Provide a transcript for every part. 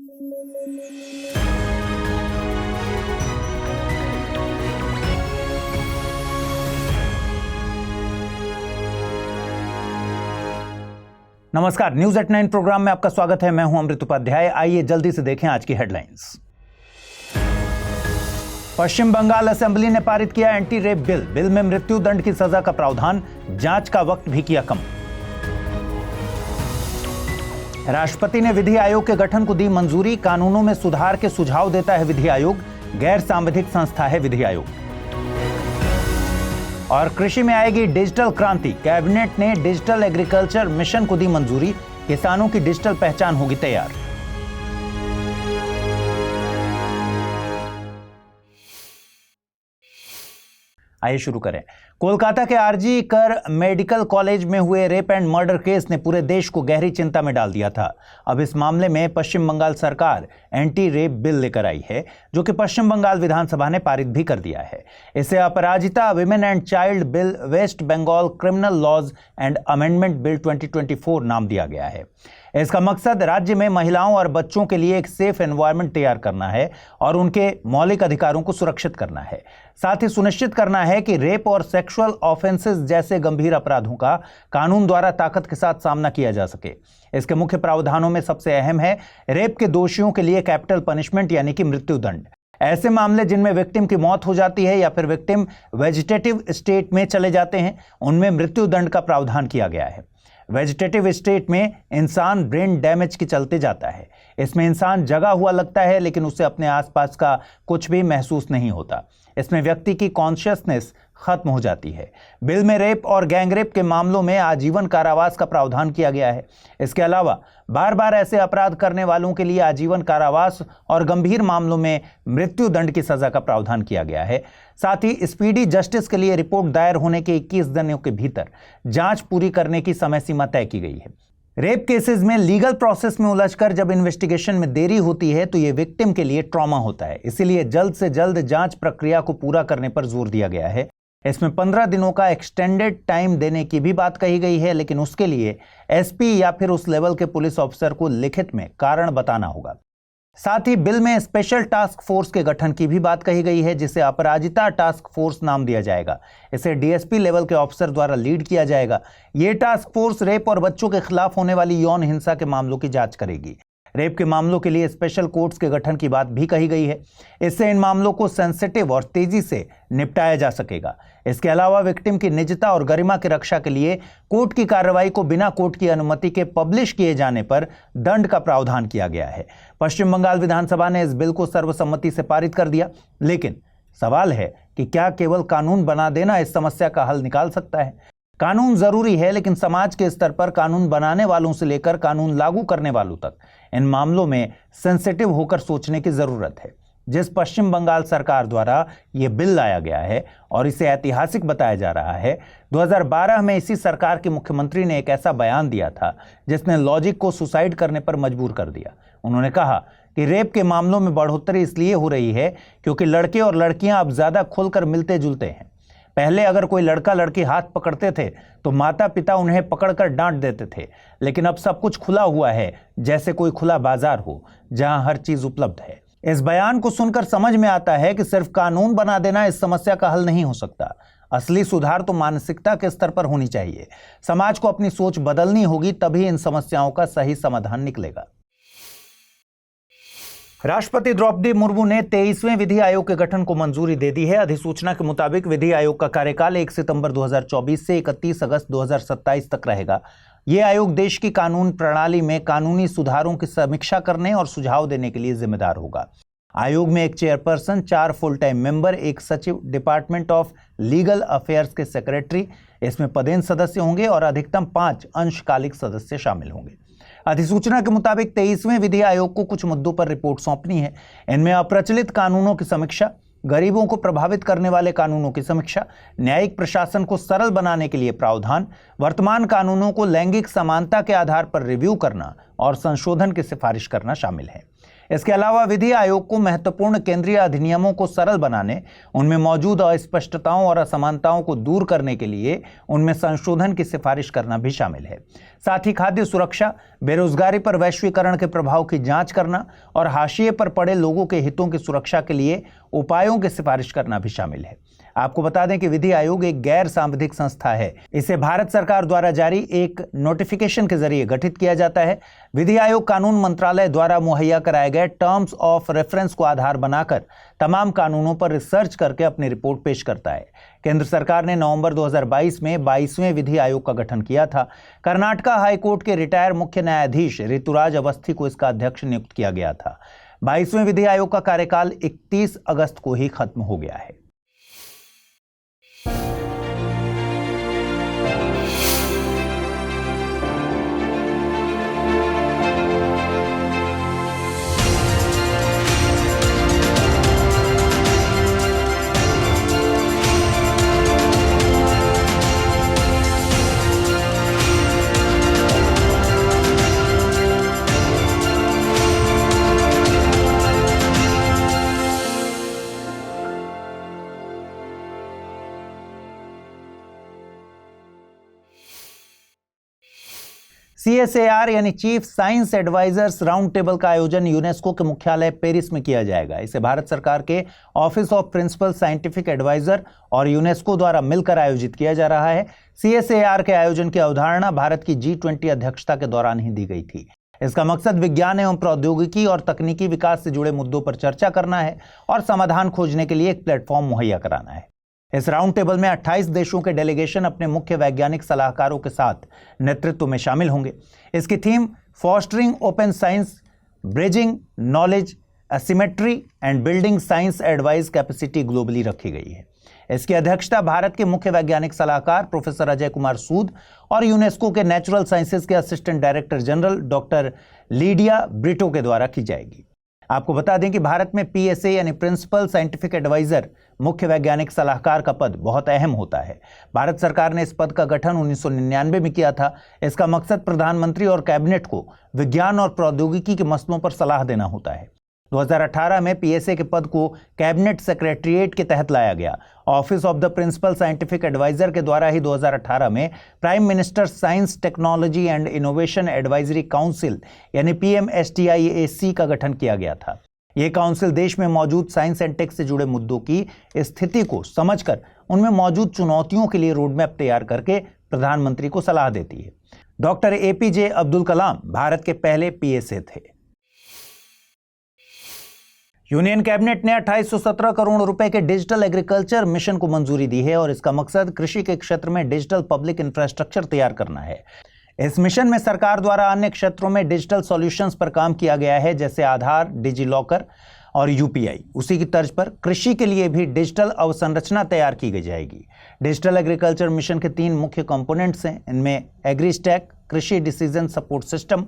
नमस्कार, news at 9 programme में आपका स्वागत है। मैं हूं अमृत उपाध्याय। आइए जल्दी से देखें आज की हेडलाइंस। पश्चिम बंगाल असेंबली ने पारित किया एंटी रेप बिल। बिल में मृत्यु दंड की सजा का प्रावधान, जांच का वक्त भी किया कम। राष्ट्रपति ने विधि आयोग के गठन को दी मंजूरी। कानूनों में सुधार के सुझाव देता है विधि आयोग। गैर सांविधिक संस्था है विधि आयोग। और कृषि में आएगी डिजिटल क्रांति। कैबिनेट ने डिजिटल एग्रीकल्चर मिशन को दी मंजूरी। किसानों की डिजिटल पहचान होगी तैयार। आइए शुरू करें। कोलकाता के आरजी कर मेडिकल कॉलेज में हुए रेप एंड मर्डर केस ने पूरे देश को गहरी चिंता में डाल दिया था। अब इस मामले में पश्चिम बंगाल सरकार एंटी रेप बिल लेकर आई है, जो कि पश्चिम बंगाल विधानसभा ने पारित भी कर दिया है। इसे Aparajita women and child bill, West Bengal criminal laws and amendment bill 2024 नाम दिया गया है। इसका मकसद राज्य में महिलाओं और बच्चों के लिए एक सेफ एनवायरनमेंट तैयार करना है और उनके मौलिक अधिकारों को सुरक्षित करना है। साथ ही सुनिश्चित करना है कि रेप और सेक्सुअल ऑफेंसेस जैसे गंभीर अपराधों का कानून द्वारा ताकत के साथ सामना किया जा सके। इसके मुख्य प्रावधानों में सबसे अहम है रेप के दोषियों के लिए कैपिटल पनिशमेंट यानी कि मृत्यु दंड। ऐसे मामले जिनमें विक्टिम की मौत हो जाती है या फिर विक्टिम वेजिटेटिव स्टेट में चले जाते हैं, उनमें मृत्यु दंड का प्रावधान किया गया है। वेजिटेटिव स्टेट में इंसान ब्रेन डैमेज के चलते जाता है। इसमें इंसान जगा हुआ लगता है, लेकिन उसे अपने आसपास का कुछ भी महसूस नहीं होता। इसमें व्यक्ति की कॉन्शियसनेस खत्म हो जाती है। बिल में रेप और गैंगरेप के मामलों में आजीवन कारावास का प्रावधान किया गया है। इसके अलावा बार बार ऐसे अपराध करने वालों के लिए आजीवन कारावास और गंभीर मामलों में मृत्यु दंड की सजा का प्रावधान किया गया है। साथ ही स्पीडी जस्टिस के लिए रिपोर्ट दायर होने के 21 दिनों के भीतर जांच पूरी करने की समय सीमा तय की गई है। रेप केसेस में लीगल प्रोसेस में उलझकर जब इन्वेस्टिगेशन में देरी होती है तो यह विक्टिम के लिए ट्रॉमा होता है। इसीलिए जल्द से जल्द जांच प्रक्रिया को पूरा करने पर जोर दिया गया है। इसमें 15 दिनों का एक्सटेंडेड टाइम देने की भी बात कही गई है, लेकिन उसके लिए एसपी या फिर उस लेवल के पुलिस ऑफिसर को लिखित में कारण बताना होगा। साथ ही बिल में स्पेशल टास्क फोर्स के गठन की भी बात कही गई है, जिसे अपराजिता टास्क फोर्स नाम दिया जाएगा। इसे डीएसपी लेवल के ऑफिसर द्वारा लीड किया जाएगा। यह टास्क फोर्स रेप और बच्चों के खिलाफ होने वाली यौन हिंसा के मामलों की जांच करेगी। रेप के मामलों के लिए स्पेशल कोर्ट्स के गठन की बात भी कही गई है। इससे इन मामलों को सेंसिटिव और तेजी से निपटाया जा सकेगा। इसके अलावा विक्टिम की निजता और गरिमा की रक्षा के लिए कोर्ट की कार्रवाई को बिना कोर्ट की अनुमति के पब्लिश किए जाने पर दंड का प्रावधान किया गया है। पश्चिम बंगाल विधानसभा ने इस बिल को सर्वसम्मति से पारित कर दिया, लेकिन सवाल है कि क्या केवल कानून बना देना इस समस्या का हल निकाल सकता है? कानून जरूरी है, लेकिन समाज के स्तर पर कानून बनाने वालों से लेकर कानून लागू करने वालों तक इन मामलों में सेंसिटिव होकर सोचने की जरूरत है। जिस पश्चिम बंगाल सरकार द्वारा यह बिल लाया गया है और इसे ऐतिहासिक बताया जा रहा है, 2012 में इसी सरकार के मुख्यमंत्री ने एक ऐसा बयान दिया था जिसने लॉजिक को सुसाइड करने पर मजबूर कर दिया। उन्होंने कहा कि रेप के मामलों में बढ़ोतरी इसलिए हो रही है क्योंकि लड़के और लड़कियां अब ज्यादा खुलकर मिलते जुलते हैं। पहले अगर कोई लड़का लड़की हाथ पकड़ते थे तो माता पिता उन्हें पकड़कर डांट देते थे, लेकिन अब सब कुछ खुला हुआ है, जैसे कोई खुला बाजार हो जहां हर चीज उपलब्ध है। इस बयान को सुनकर समझ में आता है कि सिर्फ कानून बना देना इस समस्या का हल नहीं हो सकता। असली सुधार तो मानसिकता के स्तर पर होनी चाहिए। समाज को अपनी सोच बदलनी होगी, तभी इन समस्याओं का सही समाधान निकलेगा। राष्ट्रपति द्रौपदी मुर्मू ने 23वें विधि आयोग के गठन को मंजूरी दे दी है। अधिसूचना के मुताबिक विधि आयोग का कार्यकाल 1 सितंबर 2024 से 31 अगस्त 2027 तक रहेगा। यह आयोग देश की कानून प्रणाली में कानूनी सुधारों की समीक्षा करने और सुझाव देने के लिए जिम्मेदार होगा। आयोग में एक चेयरपर्सन, 4 फुल टाइम मेंबर, एक सचिव, डिपार्टमेंट ऑफ लीगल अफेयर्स के सेक्रेटरी, इसमें पदेन सदस्य होंगे और अधिकतम 5 अंशकालिक सदस्य शामिल होंगे। अधिसूचना के मुताबिक 23वें विधि आयोग को कुछ मुद्दों पर रिपोर्ट सौंपनी है। इनमें अप्रचलित कानूनों की समीक्षा, गरीबों को प्रभावित करने वाले कानूनों की समीक्षा, न्यायिक प्रशासन को सरल बनाने के लिए प्रावधान, वर्तमान कानूनों को लैंगिक समानता के आधार पर रिव्यू करना और संशोधन की सिफारिश करना शामिल है। इसके अलावा विधि आयोग को महत्वपूर्ण केंद्रीय अधिनियमों को सरल बनाने, उनमें मौजूद अस्पष्टताओं और असमानताओं को दूर करने के लिए उनमें संशोधन की सिफारिश करना भी शामिल है। साथ ही खाद्य सुरक्षा, बेरोजगारी पर वैश्वीकरण के प्रभाव की जांच करना और हाशिए पर पड़े लोगों के हितों की सुरक्षा के लिए उपायों की सिफारिश करना भी शामिल है। आपको बता दें कि विधि आयोग एक गैर सांविधिक संस्था है। इसे भारत सरकार द्वारा जारी एक नोटिफिकेशन के जरिए गठित किया जाता है। विधि आयोग कानून मंत्रालय द्वारा मुहैया कराए गए टर्म्स ऑफ रेफरेंस को आधार बनाकर तमाम कानूनों पर रिसर्च करके अपनी रिपोर्ट पेश करता है। केंद्र सरकार ने नवंबर 2022 में 22वें विधि आयोग का गठन किया था। कर्नाटका हाईकोर्ट के रिटायर मुख्य न्यायाधीश ऋतुराज अवस्थी को इसका अध्यक्ष नियुक्त किया गया था। 22वें विधि आयोग का कार्यकाल 31 अगस्त को ही खत्म हो गया है। CSAR यानी chief science advisers round table का आयोजन यूनेस्को के मुख्यालय पेरिस में किया जाएगा। इसे भारत सरकार के office of principal scientific adviser और यूनेस्को द्वारा मिलकर आयोजित किया जा रहा है। CSAR के आयोजन की अवधारणा भारत की G20 अध्यक्षता के दौरान ही दी गई थी। इसका मकसद विज्ञान एवं प्रौद्योगिकी और तकनीकी विकास से जुड़े मुद्दों पर चर्चा करना है और समाधान खोजने के लिए एक प्लेटफॉर्म मुहैया कराना है। इस राउंड टेबल में 28 देशों के डेलीगेशन अपने मुख्य वैज्ञानिक सलाहकारों के साथ नेतृत्व में शामिल होंगे। इसकी theme fostering open science, bridging knowledge, asymmetry and building science advice capacity globally रखी गई है। इसकी अध्यक्षता भारत के मुख्य वैज्ञानिक सलाहकार प्रोफेसर अजय कुमार सूद और यूनेस्को के नेचुरल साइंसेज के assistant director general doctor Lydia Brito के द्वारा की जाएगी। आपको बता दें कि भारत में PSA यानी प्रिंसिपल साइंटिफिक एडवाइजर, मुख्य वैज्ञानिक सलाहकार का पद बहुत अहम होता है। भारत सरकार ने इस पद का गठन 1999 में किया था। इसका मकसद प्रधानमंत्री और कैबिनेट को विज्ञान और प्रौद्योगिकी के मसलों पर सलाह देना होता है। 2018 में PSA के पद को कैबिनेट सेक्रेटरीट के तहत लाया गया। Office of the principal scientific adviser के द्वारा ही 2018 में prime minister science technology and innovation advisory council यानी PMSTIAC का गठन किया गया था। यह काउंसिल देश में मौजूद साइंस एंड टेक से जुड़े मुद्दों की स्थिति को समझकर उनमें मौजूद चुनौतियों के लिए रोडमैप तैयार करके प्रधानमंत्री को सलाह देती है। डॉक्टर APJ अब्दुल कलाम भारत के पहले PSA थे। यूनियन कैबिनेट ने 2817 करोड़ रुपए के डिजिटल एग्रीकल्चर मिशन को मंजूरी दी है और इसका मकसद कृषि के क्षेत्र में डिजिटल पब्लिक इंफ्रास्ट्रक्चर तैयार करना है। इस मिशन में सरकार द्वारा अन्य क्षेत्रों में डिजिटल सॉल्यूशंस पर काम किया गया है, जैसे आधार, डिजिलॉकर और UPI। उसी की तर्ज पर कृषि के लिए भी डिजिटल अवसंरचना तैयार की गई जाएगी। डिजिटल एग्रीकल्चर मिशन के 3 मुख्य कंपोनेंट्स हैं। इनमें एग्रीस्टैक, कृषि डिसीजन सपोर्ट सिस्टम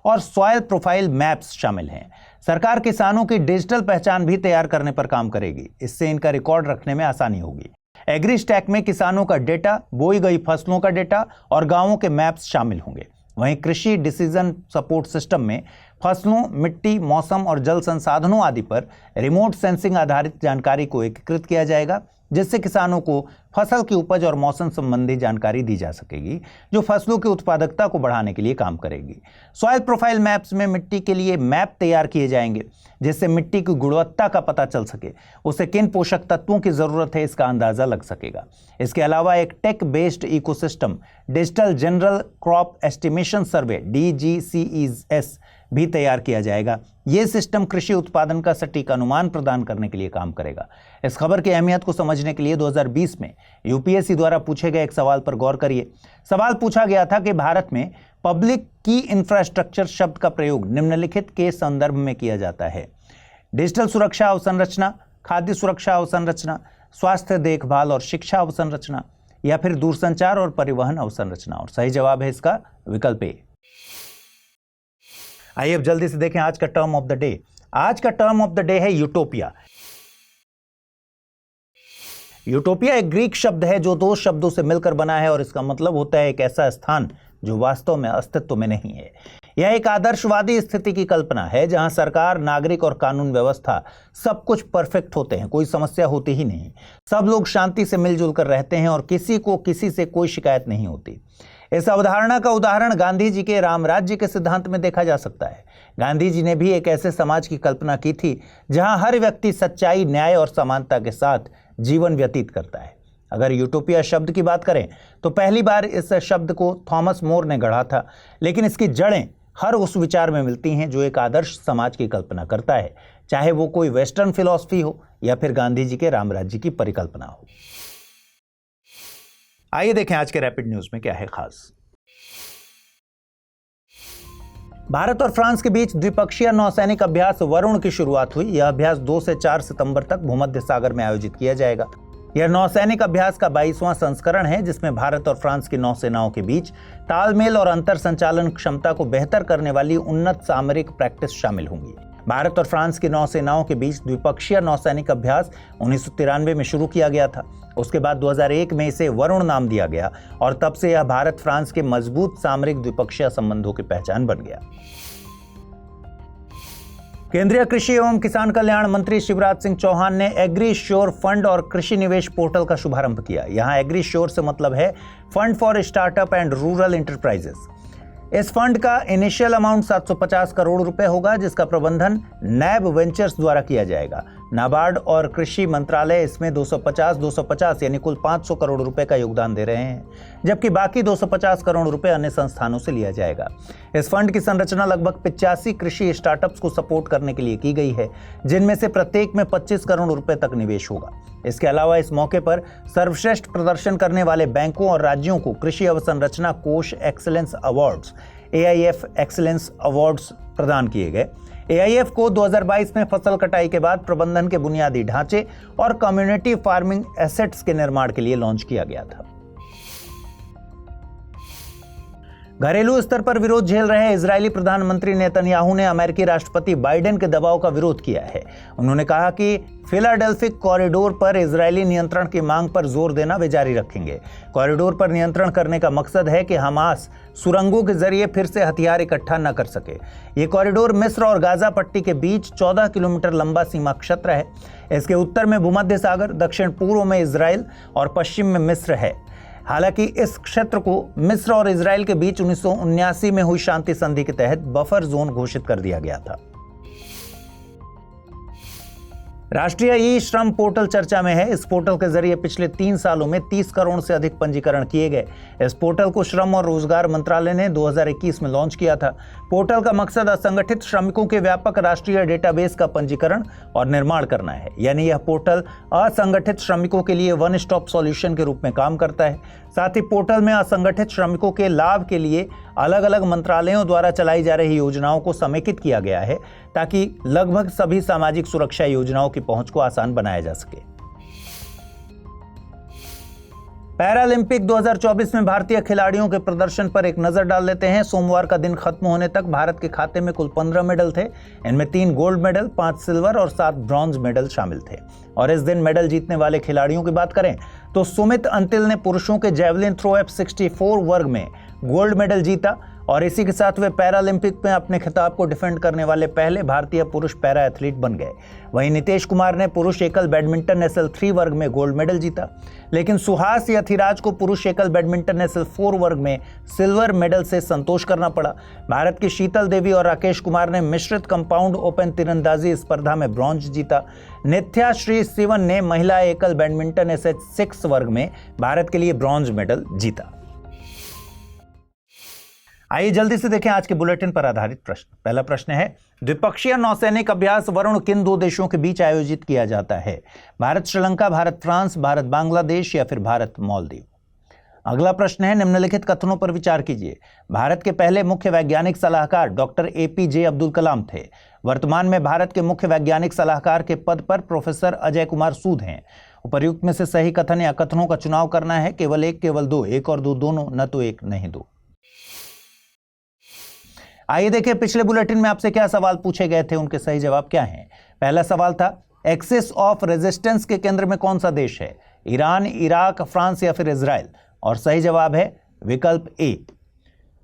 और सॉइल प्रोफाइल मैप्स शामिल हैं। सरकार किसानों की डिजिटल पहचान भी तैयार करने पर काम करेगी। इससे इनका रिकॉर्ड रखने में आसानी होगी। एग्रीस्टैक में किसानों का डेटा, बोई गई फसलों का डेटा और गांवों के मैप्स शामिल होंगे। वहीं कृषि डिसीजन सपोर्ट सिस्टम में फसलों, मिट्टी, मौसम और जल संसाधनों आदि पर रिमोट सेंसिंग आधारित जानकारी को एकीकृत किया जाएगा, जिससे किसानों को फसल की उपज और मौसम संबंधी जानकारी दी जा सकेगी, जो फसलों की उत्पादकता को बढ़ाने के लिए काम करेगी। सॉइल प्रोफाइल मैप्स में मिट्टी के लिए मैप तैयार किए जाएंगे, जिससे मिट्टी की गुणवत्ता का पता चल सके, उसे किन पोषक तत्वों की जरूरत है इसका अंदाजा लग सकेगा। इसके अलावा एक tech based ecosystem digital general crop estimation survey DGCES भी तैयार किया जाएगा। यह सिस्टम कृषि उत्पादन का सटीक अनुमान प्रदान करने के लिए काम करेगा। इस खबर की अहमियत को समझने के लिए 2020 में UPSC द्वारा पूछे गए एक सवाल पर गौर करिए। सवाल पूछा गया था कि भारत में पब्लिक की इंफ्रास्ट्रक्चर शब्द का प्रयोग निम्नलिखित के संदर्भ में किया जाता है: डिजिटल सुरक्षा अवसंरचना, खाद्य सुरक्षा अवसंरचना, स्वास्थ्य देखभाल और शिक्षा अवसंरचना, या फिर दूरसंचार और परिवहन अवसंरचना। और सही जवाब है इसका विकल्प ए। आइए अब जल्दी से देखें आज का टर्म ऑफ द डे। आज का टर्म ऑफ द डे है यूटोपिया। यूटोपिया एक ग्रीक शब्द है जो 2 शब्दों से मिलकर बना है और इसका मतलब होता है एक ऐसा स्थान जो वास्तव में अस्तित्व में नहीं है। यह एक आदर्शवादी स्थिति की कल्पना है जहां सरकार, नागरिक और कानून व्यवस्था सब कुछ परफेक्ट होते हैं, कोई समस्या होती ही नहीं, सब लोग शांति से मिलजुल कर रहते हैं और किसी को किसी से कोई शिकायत नहीं होती। इस अवधारणा का उदाहरण गांधी जी के राम राज्य के सिद्धांत में देखा जा सकता है। गांधी जी ने भी एक ऐसे समाज की कल्पना की थी जहां हर व्यक्ति सच्चाई, न्याय और समानता के साथ जीवन व्यतीत करता है। अगर यूटोपिया शब्द की बात करें तो पहली बार इस शब्द को थॉमस मोर ने गढ़ा था, लेकिन इसकी जड़ें हर उस विचार में मिलती हैं जो एक आदर्श समाज की कल्पना करता है, चाहे वो कोई वेस्टर्न फिलॉसफी हो या फिर गांधी जी के राम राज्य की परिकल्पना हो। आइए देखें आज के रैपिड न्यूज में क्या है खास। भारत और फ्रांस के बीच द्विपक्षीय नौसैनिक अभ्यास वरुण की शुरुआत हुई। यह अभ्यास 2 से 4 सितंबर तक भूमध्य सागर में आयोजित किया जाएगा। यह नौसैनिक अभ्यास का 22वां संस्करण है जिसमें भारत और फ्रांस की नौसेनाओं के बीच तालमेल और अंतर संचालन क्षमता को बेहतर करने वाली उन्नत सामरिक प्रैक्टिस शामिल होंगी। भारत और फ्रांस की नौसेनाओं के बीच द्विपक्षीय नौसैनिक अभ्यास 1993 में शुरू किया गया था। उसके बाद 2001 में इसे वरुण नाम दिया गया और तब से यह भारत फ्रांस के मजबूत सामरिक द्विपक्षीय संबंधों की पहचान बन गया। केंद्रीय कृषि एवं किसान कल्याण मंत्री शिवराज सिंह चौहान ने एग्री श्योर फंड और कृषि निवेश पोर्टल का शुभारंभ किया। यहां एग्री श्योर से मतलब है fund for startup and rural enterprises. इस फंड का इनिशियल अमाउंट 750 करोड़ रुपए होगा जिसका प्रबंधन नैब वेंचर्स द्वारा किया जाएगा। नाबार्ड और कृषि मंत्रालय इसमें 250 यानी कुल 500 करोड़ रुपए का योगदान दे रहे हैं, जबकि बाकी 250 करोड़ रुपए अन्य संस्थानों से लिया जाएगा। इस फंड की संरचना लगभग 85 कृषि स्टार्टअप्स को सपोर्ट करने के लिए की गई है, जिनमें से प्रत्येक में 25 करोड़ रुपए तक निवेश होगा। इसके अलावा इस मौके पर सर्वश्रेष्ठ प्रदर्शन करने वाले बैंकों और राज्यों को कृषि अवसंरचना कोष excellence awards AIF excellence awards प्रदान किए गए। AIF को 2022 में फसल कटाई के बाद प्रबंधन के बुनियादी ढांचे और कम्युनिटी फार्मिंग एसेट्स के निर्माण के लिए लॉन्च किया गया था। घरेलू स्तर पर विरोध झेल रहे इजरायली प्रधानमंत्री नेतन्याहू ने अमेरिकी राष्ट्रपति बाइडेन के दबाव का विरोध किया है। उन्होंने कहा कि फिलाडेल्फिक कॉरिडोर पर इजरायली नियंत्रण की मांग पर जोर देना वे जारी रखेंगे। कॉरिडोर पर नियंत्रण करने का मकसद है कि हमास सुरंगों के जरिए फिर से हथियार इकट्ठा न कर सके। ये कॉरिडोर मिस्र और गाजा पट्टी के बीच 14 किलोमीटर लंबा सीमा क्षेत्र है। इसके उत्तर में भूमध्य सागर, दक्षिण पूर्व में इजराइल और पश्चिम में मिस्र है। हालांकि इस क्षेत्र को मिस्र और इजराइल के बीच 1979 में हुई शांति संधि के तहत बफर जोन घोषित कर दिया गया था। राष्ट्रीय ई श्रम पोर्टल चर्चा में है। इस पोर्टल के जरिए पिछले 3 सालों में 30 करोड़ से अधिक पंजीकरण किए गए। इस पोर्टल को श्रम और रोजगार मंत्रालय ने 2021 में लॉन्च किया था। पोर्टल का मकसद असंगठित श्रमिकों के व्यापक राष्ट्रीय डेटाबेस का पंजीकरण और निर्माण करना है। यानी यह पोर्टल असंगठित श्रमिकों के लिए वन स्टॉप सॉल्यूशन के रूप में काम करता है। साथ ही पोर्टल में असंगठित श्रमिकों के लाभ के लिए अलग अलग मंत्रालयों द्वारा चलाई जा रही योजनाओं को समेकित किया गया है ताकि लगभग सभी सामाजिक सुरक्षा योजनाओं की पहुंच को आसान बनाया जा सके। पैरालंपिक 2024 में भारतीय खिलाड़ियों के प्रदर्शन पर एक नजर डाल लेते हैं। सोमवार का दिन खत्म होने तक भारत के खाते में कुल 15 मेडल थे। इनमें 3 गोल्ड मेडल, 5 सिल्वर और 7 ब्रॉन्ज मेडल शामिल थे। और इस दिन मेडल जीतने वाले खिलाड़ियों की बात करें तो सुमित अंतिल ने पुरुषों के जेवलिन थ्रो F64 वर्ग में गोल्ड मेडल जीता और इसी के साथ वे पैरालंपिक में अपने खिताब को डिफेंड करने वाले पहले भारतीय पुरुष पैरा एथलीट बन गए। वहीं नीतेश कुमार ने पुरुष एकल बैडमिंटन SL3 वर्ग में गोल्ड मेडल जीता, लेकिन सुहास यथिराज को पुरुष एकल बैडमिंटन SL4 वर्ग में सिल्वर मेडल से संतोष करना पड़ा। भारत की शीतल देवी और राकेश कुमार ने मिश्रित कंपाउंड ओपन तीरंदाजी स्पर्धा में ब्रॉन्ज जीता। नित्या श्री सिवन ने महिला एकल बैडमिंटन SH6 वर्ग में भारत के लिए ब्रॉन्ज मेडल जीता। आइए जल्दी से देखें आज के बुलेटिन पर आधारित प्रश्न। पहला प्रश्न है, द्विपक्षीय नौसैनिक अभ्यास वरुण किन 2 देशों के बीच आयोजित किया जाता है? भारत श्रीलंका, भारत फ्रांस, भारत बांग्लादेश या फिर भारत मालदीव? अगला प्रश्न है, निम्नलिखित कथनों पर विचार कीजिए। भारत के पहले मुख्य वैज्ञानिक सलाहकार डॉक्टर APJ अब्दुल कलाम थे। वर्तमान में भारत के मुख्य वैज्ञानिक सलाहकार के पद पर प्रोफेसर अजय कुमार सूद हैं। उपर्युक्त में से सही कथन या कथनों का चुनाव करना है। केवल एक, केवल दो, एक और दो दोनों, न तो एक नहीं दो। आइए देखें पिछले बुलेटिन में आपसे क्या सवाल पूछे गए थे, उनके सही जवाब क्या हैं। पहला सवाल था, एक्सिस ऑफ रेजिस्टेंस के केंद्र में कौन सा देश है? ईरान, इराक, फ्रांस या फिर इजराइल? और सही जवाब है विकल्प ए।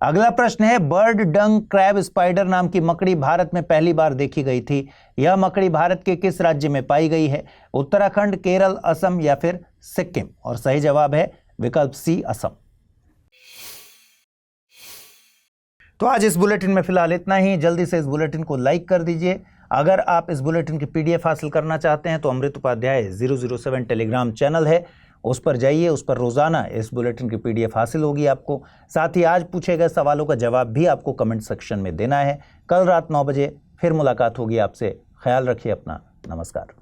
अगला प्रश्न है, बर्ड डंग क्रैब स्पाइडर नाम की मकड़ी भारत में पहली बार देखी गई थी। यह मकड़ी भारत के किस राज्य में पाई गई है? उत्तराखंड, केरल, असम या फिर सिक्किम? और सही जवाब है विकल्प सी, असम। तो आज इस बुलेटिन में फिलहाल इतना ही। जल्दी से इस बुलेटिन को लाइक कर दीजिए। अगर आप इस बुलेटिन की पीडीएफ हासिल करना चाहते हैं तो अमृत उपाध्याय 007 टेलीग्राम चैनल है, उस पर जाइए। उस पर रोजाना इस बुलेटिन की पीडीएफ हासिल होगी आपको। साथ ही आज पूछे गए सवालों का जवाब भी आपको कमेंट सेक्शन में देना है। कल रात 9 बजे फिर मुलाकात होगी आपसे। ख्याल रखिए अपना। नमस्कार।